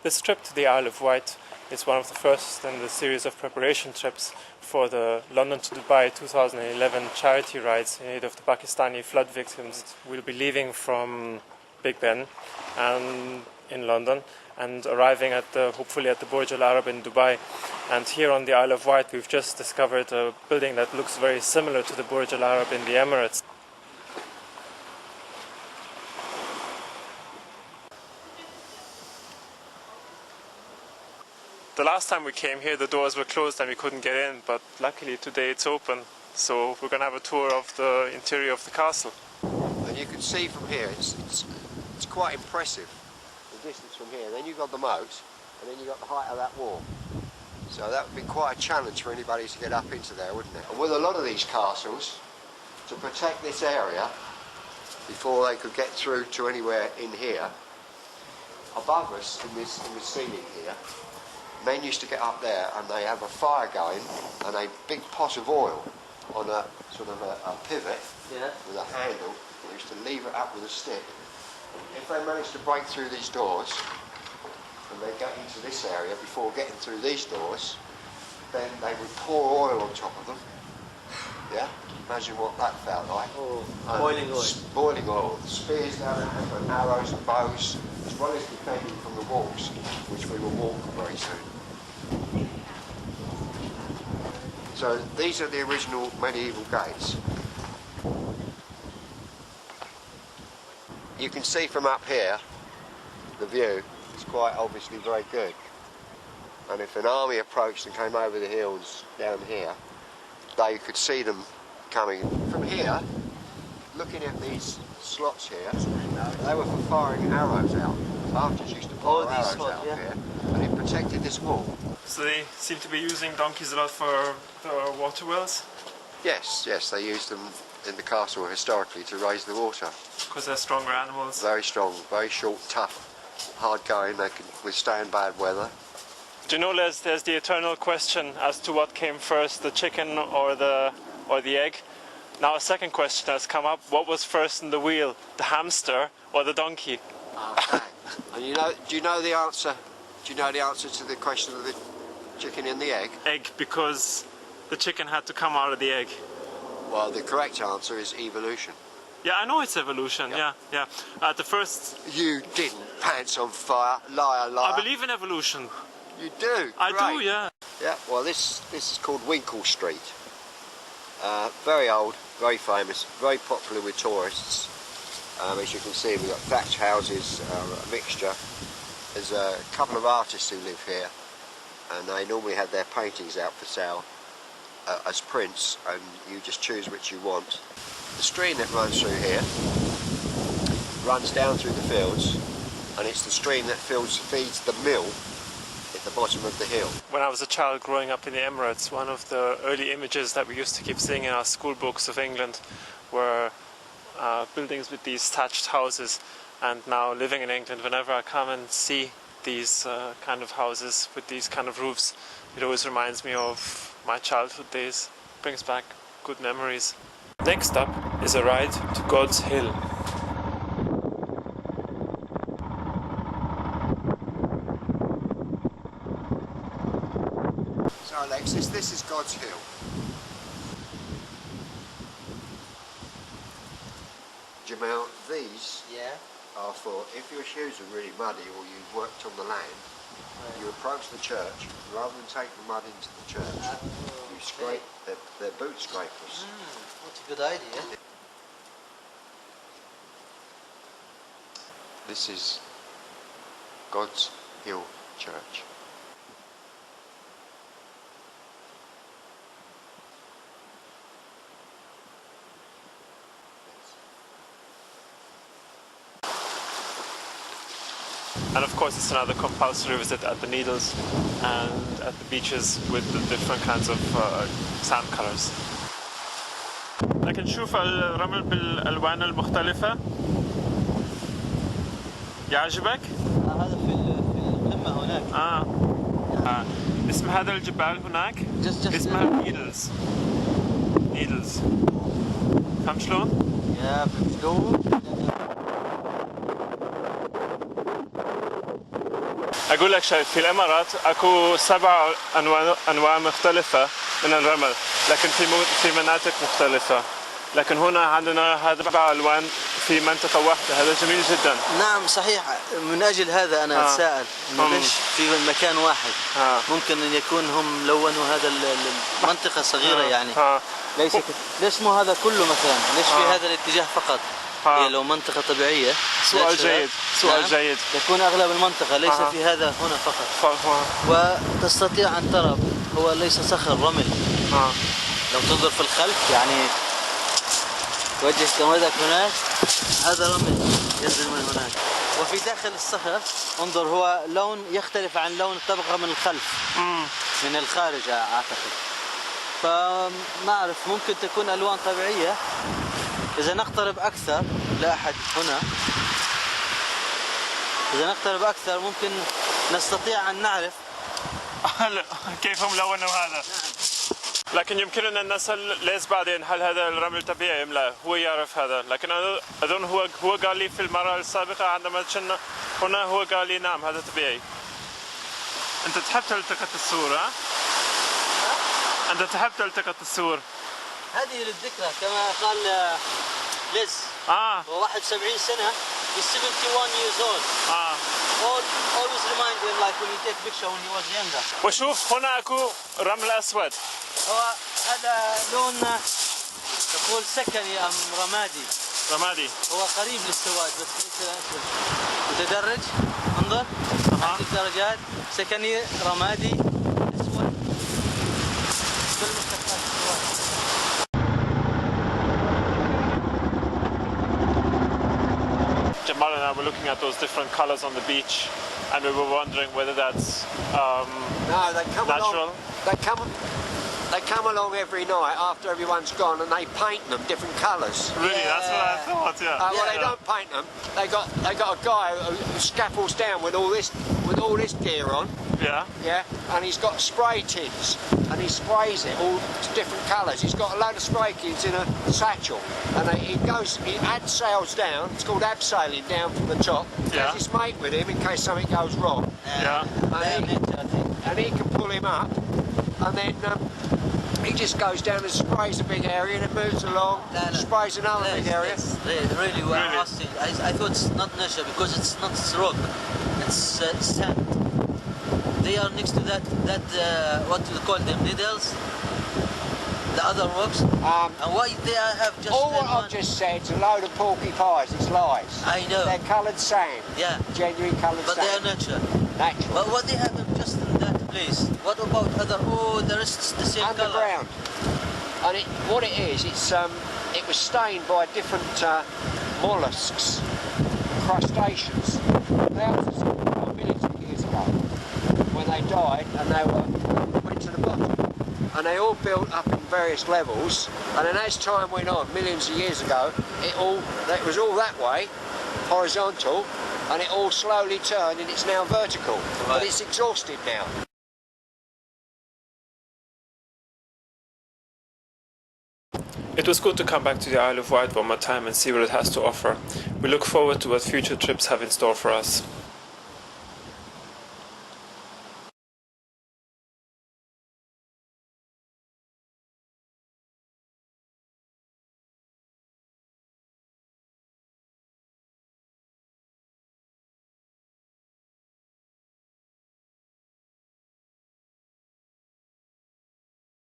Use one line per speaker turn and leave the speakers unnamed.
This trip to the Isle of Wight is one of the first in the series of preparation trips for the London to Dubai 2011 charity rides in aid of the Pakistani flood victims. We'll be leaving from Big Ben and in London and arriving at hopefully at the Burj Al Arab in Dubai. And here on the Isle of Wight we've just discovered a building that looks very similar to the Burj Al Arab in the Emirates. The last time we came here the doors were closed and we couldn't get in, but luckily today it's open, so we're going to have a tour of the interior of the castle.
And you can see from here, it's quite impressive, the distance from here. Then you've got the moat, and then you've got the height of that wall. So that would be quite a challenge for anybody to get up into there, wouldn't it? And with a lot of these castles, to protect this area, before they could get through to anywhere in here, above us in this ceiling here, men used to get up there and they have a fire going and a big pot of oil on a sort of a pivot with a handle. They used to leave it up with a stick. If they managed to break through these doors and they get into this area before getting through these doors, then they would pour oil on top of them. Yeah? Imagine what that felt like.
Oh, boiling oil.
Boiling oil. Spears down and arrows and bows, as well as defending from the walls, which we will walk very soon. So these are the original medieval gates. You can see from up here, the view is quite obviously very good. And if an army approached and came over the hills down here, they could see them coming. From here, looking at these slots here, they were for firing arrows out. Archers used to fire arrows out here, and it protected this wall.
So they seem to be using donkeys a lot for the water wells?
Yes, they used them in the castle historically to raise the water.
Because they're stronger animals?
Very strong, very short, tough, hard going, they can withstand bad weather.
Do you know, Les, there's the eternal question as to what came first, the chicken or the egg? Now a second question has come up, what was first in the wheel, the hamster or the donkey?
Okay. And do you know the answer? Do you know the answer to the question of the chicken and the egg?
Egg, because the chicken had to come out of the egg.
Well, the correct answer is evolution.
Yeah, I know it's evolution, yeah. The first...
You didn't, pants on fire, liar, liar.
I believe in evolution.
You do?
I do, yeah.
Yeah, well this is called Winkle Street. Very old, very famous, very popular with tourists. As you can see, we've got thatched houses, a mixture. There's a couple of artists who live here, and they normally have their paintings out for sale as prints, and you just choose which you want. The stream that runs through here runs down through the fields, and it's the stream that feeds the mill at the bottom of the hill.
When I was a child growing up in the Emirates, one of the early images that we used to keep seeing in our school books of England were buildings with these thatched houses. And now living in England, whenever I come and see these kind of houses with these kind of roofs, it always reminds me of my childhood days, brings back good memories. Next up is a ride to God's Hill.
So Alexis, this is God's Hill. Jamal, these are for if your shoes are really muddy or you've worked on the land, you approach the church, rather than take the mud into the church, you scrape, they're boot scrapers.
What a good idea.
This is God's Hill Church.
And of course it's another compulsory visit at the Needles and at the beaches with the different kinds of sand colors. لكن نشوف الرمل بالألوان المختلفة. يعجبك؟
هذا في القمة هناك.
اسم هذا الجبال هناك اسمها نيدلز. نيدلز. فهمت شلون؟
يا فهمت شلون؟
اقول لك شيء، في الامارات اكو 7 انواع مختلفه من الرمل، لكن في مناطق مختلفه. لكن هنا عندنا هذا 4 الوان في منطقه واحده، هذا جميل جدا.
نعم صحيح، من أجل هذا أنا أتساءل ليش في مكان واحد. ممكن أن يكون هم لونوا هذا المنطقة صغيرة يعني. ليش مو هذا كله مثلا؟ ليش في هذا الاتجاه فقط؟ هي لو منطقة طبيعية.
سؤال جيد، سؤال جيد.
يكون أغلب المنطقة ليس في هذا هنا فقط. وتستطيع أن ترى هو ليس صخر، رمل. لو تنظر في الخلف يعني توجه كمدك هناك، هذا رمل ينزل من هناك. وفي داخل الصخر انظر هو لون يختلف عن لون الطبقة من الخلف، من الخارج أعتقد. فما أعرف، ممكن تكون ألوان طبيعية. إذا نقترب أكثر، لا أحد هنا، إذا نقترب أكثر ممكن نستطيع أن نعرف
كيف هم لونوا هذا. لكن يمكننا أن نسأل ليس بعدين هل هذا الرمل طبيعي أم لا، هو يعرف هذا. لكن أظن هو قال لي في المرة السابقة عندما كنا هنا، هو قال لي نعم هذا طبيعي. أنت تحب تلتقط الصور؟ ها؟ أنت تحب تلتقط الصور؟
هذه للذكرى كما قال ليز. هو 71 سنة. He's 71 years old. Always remind him like when you take picture when he was younger.
وشوف هنا أكو رمل أسود.
هو هذا لون يقول سكني أم رمادي.
رمادي.
هو قريب للسواد بس ليس أسود. متدرج، انظر. الدرجات سكني، رمادي، أسود. كل مشتقات السواد.
Jamal and I were looking at those different colors on the beach, and we were wondering whether that's
no, they come
natural.
Along, they come along every night after everyone's gone, and they paint them different colours.
Really, that's what I thought. Yeah.
Well, they don't paint them. They got a guy who scaffolds down with all this gear on.
Yeah.
Yeah, and he's got spray tins, and he sprays it all different colours. He's got a load of spray tins in a satchel, and he abseils down. It's called abseiling down from the top.
Yeah.
There's his mate with him in case something goes wrong.
Yeah.
And he can pull him up, and then he just goes down and sprays a big area, and it moves along, sprays another big area.
Really, we're asking. I thought it's not nature because it's not rock, it's sand. They are next to that what do you call them, needles? The other rocks. And why they have just
all what I've just said is a load of porky pies. It's lies.
I know.
They're coloured sand.
Yeah.
Genuine coloured
but
sand.
But they are natural.
Natural.
But what they have just in that place? What about other? Oh, the rest is the same
underground.
Color.
And what it is, it was stained by different molluscs, crustaceans, thousands of millions of years ago, when they died and they went to the bottom. And they all built up in various levels, and then as time went on, millions of years ago, it was all that way, horizontal, and it all slowly turned and it's now vertical. Right. But it's exhausted now.
It was good to come back to the Isle of Wight one more time and see what it has to offer. We look forward to what future trips have in store for us.